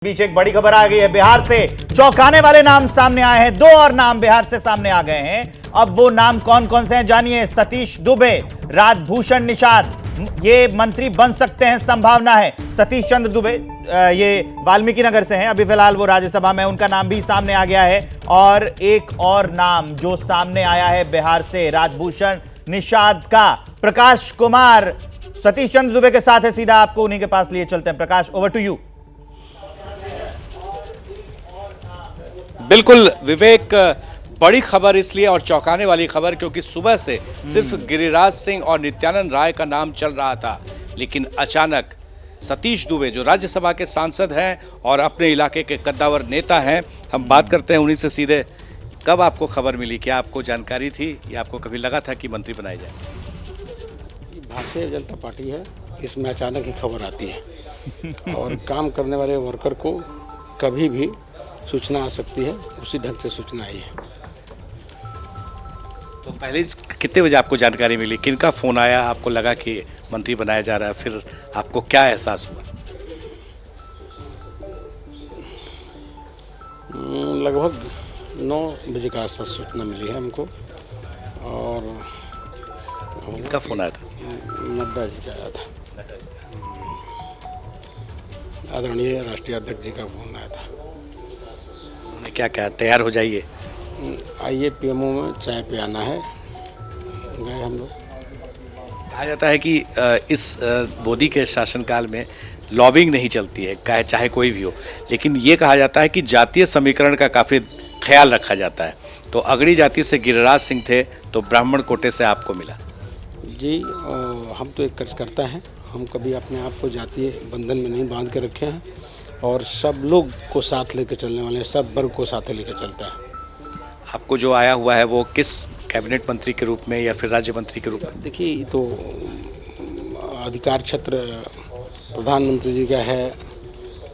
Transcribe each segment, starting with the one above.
बीच एक बड़ी खबर आ गई है। बिहार से चौंकाने वाले नाम सामने आए हैं। 2 और नाम बिहार से सामने आ गए हैं। अब वो नाम कौन कौन से हैं जानिए। सतीश दुबे, राजभूषण निषाद, ये मंत्री बन सकते हैं, संभावना है। सतीश चंद्र दुबे ये वाल्मीकि नगर से हैं, अभी फिलहाल वो राज्यसभा में, उनका नाम भी सामने आ गया है। और एक और नाम जो सामने आया है बिहार से, राजभूषण निषाद का, प्रकाश कुमार। सतीश चंद्र दुबे के साथ है, सीधा आपको उन्हीं के पास लिए चलते हैं। प्रकाश, ओवर टू यू। बिल्कुल विवेक, बड़ी खबर इसलिए और चौंकाने वाली खबर क्योंकि सुबह से सिर्फ गिरिराज सिंह और नित्यानंद राय का नाम चल रहा था, लेकिन अचानक सतीश दुबे जो राज्यसभा के सांसद हैं और अपने इलाके के कद्दावर नेता हैं, हम बात करते हैं उन्हीं से सीधे। कब आपको खबर मिली? क्या आपको जानकारी थी या आपको कभी लगा था कि मंत्री बनाए जाए? भारतीय जनता पार्टी है, इसमें अचानक ही खबर आती है और काम करने वाले वर्कर को कभी भी सूचना आ सकती है, उसी ढंग से सूचना आई है। तो पहले कितने बजे आपको जानकारी मिली? किनका फ़ोन आया? आपको लगा कि मंत्री बनाया जा रहा है, फिर आपको क्या एहसास हुआ? लगभग 9 बजे के आसपास सूचना मिली है हमको। और किनका फ़ोन आया था? नड्डा जी का आया था, आदरणीय राष्ट्रीय अध्यक्ष जी का फ़ोन आया था। उन्होंने क्या कहा? तैयार हो जाइए, आइए पीएमओ में चाय पे आना है। गए हम लोग। कहा जाता है कि इस मोदी के शासनकाल में लॉबिंग नहीं चलती है, चाहे कोई भी हो, लेकिन ये कहा जाता है कि जातीय समीकरण का काफ़ी ख्याल रखा जाता है। तो अगड़ी जाति से गिरिराज सिंह थे, तो ब्राह्मण कोटे से आपको मिला। जी, हम तो एक कार्यकर्ता हैं, हम कभी अपने आप को जातीय बंधन में नहीं बांध के रखे हैं और सब लोग को साथ लेकर चलने वाले हैं, सब वर्ग को साथ लेकर चलता है। आपको जो आया हुआ है वो किस कैबिनेट मंत्री के रूप में या फिर राज्य मंत्री के रूप में? देखिए, ये तो अधिकार क्षेत्र प्रधानमंत्री जी का है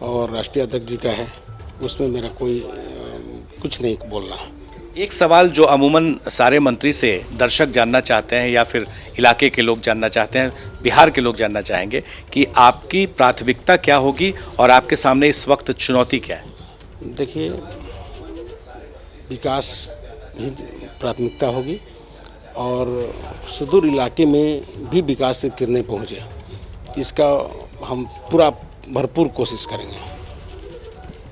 और राष्ट्रीय अध्यक्ष जी का है, उसमें मेरा कोई कुछ नहीं बोलना। एक सवाल जो अमूमन सारे मंत्री से दर्शक जानना चाहते हैं या फिर इलाके के लोग जानना चाहते हैं, बिहार के लोग जानना चाहेंगे कि आपकी प्राथमिकता क्या होगी और आपके सामने इस वक्त चुनौती क्या है? देखिए, विकास ही प्राथमिकता होगी और सुदूर इलाके में भी विकास की किरणें पहुँचे, इसका हम पूरा भरपूर कोशिश करेंगे।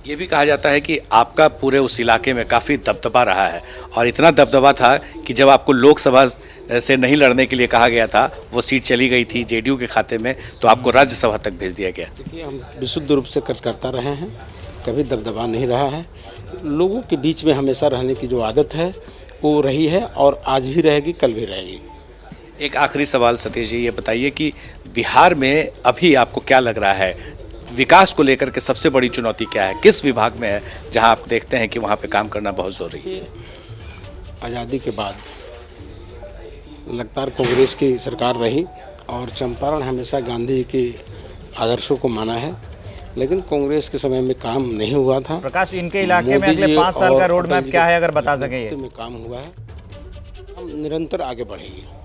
ये भी कहा जाता है कि आपका पूरे उस इलाके में काफ़ी दबदबा रहा है और इतना दबदबा था कि जब आपको लोकसभा से नहीं लड़ने के लिए कहा गया था, वो सीट चली गई थी जेडीयू के खाते में, तो आपको राज्यसभा तक भेज दिया गया। देखिए, हम विशुद्ध रूप से कार्य करता रहे हैं, कभी दबदबा नहीं रहा है। लोगों के बीच में हमेशा रहने की जो आदत है वो रही है और आज भी रहेगी, कल भी रहेगी। एक आखिरी सवाल सतीश जी, ये बताइए कि बिहार में अभी आपको क्या लग रहा है, विकास को लेकर के सबसे बड़ी चुनौती क्या है? किस विभाग में है जहां आप देखते हैं कि वहां पे काम करना बहुत ज़रूरी है? आज़ादी के बाद लगातार कांग्रेस की सरकार रही और चंपारण हमेशा गांधी जी के आदर्शों को माना है, लेकिन कांग्रेस के समय में काम नहीं हुआ था। प्रकाश, इनके इलाके में अगले 5 साल का रोड मैप क्या है, अगर बता सकें? ये में काम हुआ है, हम निरंतर आगे बढ़ेंगे।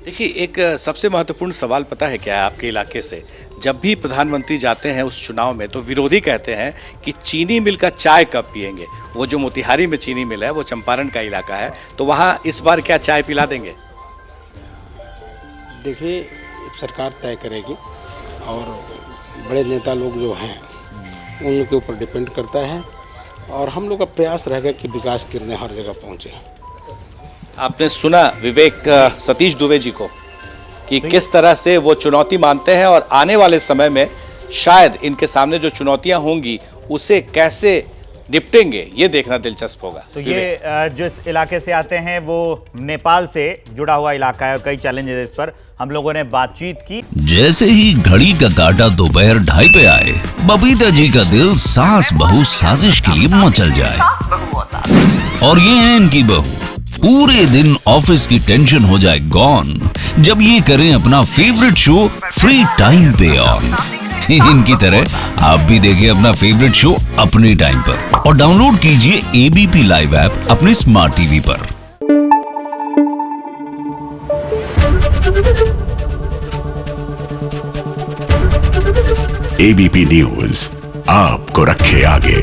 देखिए, एक सबसे महत्वपूर्ण सवाल पता है क्या है आपके इलाके से? जब भी प्रधानमंत्री जाते हैं उस चुनाव में तो विरोधी कहते हैं कि चीनी मिल का चाय कब पिएंगे। वो जो मोतिहारी में चीनी मिल है वो चंपारण का इलाका है, तो वहाँ इस बार क्या चाय पिला देंगे? देखिए, सरकार तय करेगी और बड़े नेता लोग जो हैं उन लोग के ऊपर डिपेंड करता है और हम लोग का प्रयास रहेगा कि विकास किरणें हर जगह पहुँचे। आपने सुना विवेक सतीश दुबे जी को कि किस तरह से वो चुनौती मानते हैं और आने वाले समय में शायद इनके सामने जो चुनौतियां होंगी उसे कैसे निपटेंगे, ये देखना दिलचस्प होगा। तो ये जिस इलाके से आते हैं वो नेपाल से जुड़ा हुआ इलाका है और कई चैलेंजेस इस पर हम लोगों ने बातचीत की। जैसे ही घड़ी का काटा दोपहर 2:30 पे आए, बबीता जी का दिल सास बहू साजिश के लिए मचल जाए। और ये है इनकी बहू, पूरे दिन ऑफिस की टेंशन हो जाए गॉन जब ये करें अपना फेवरेट शो फ्री टाइम पे ऑन। इनकी तरह आप भी देखिए अपना फेवरेट शो अपने टाइम पर और डाउनलोड कीजिए एबीपी लाइव ऐप अपने स्मार्ट टीवी पर। एबीपी न्यूज आपको रखे आगे।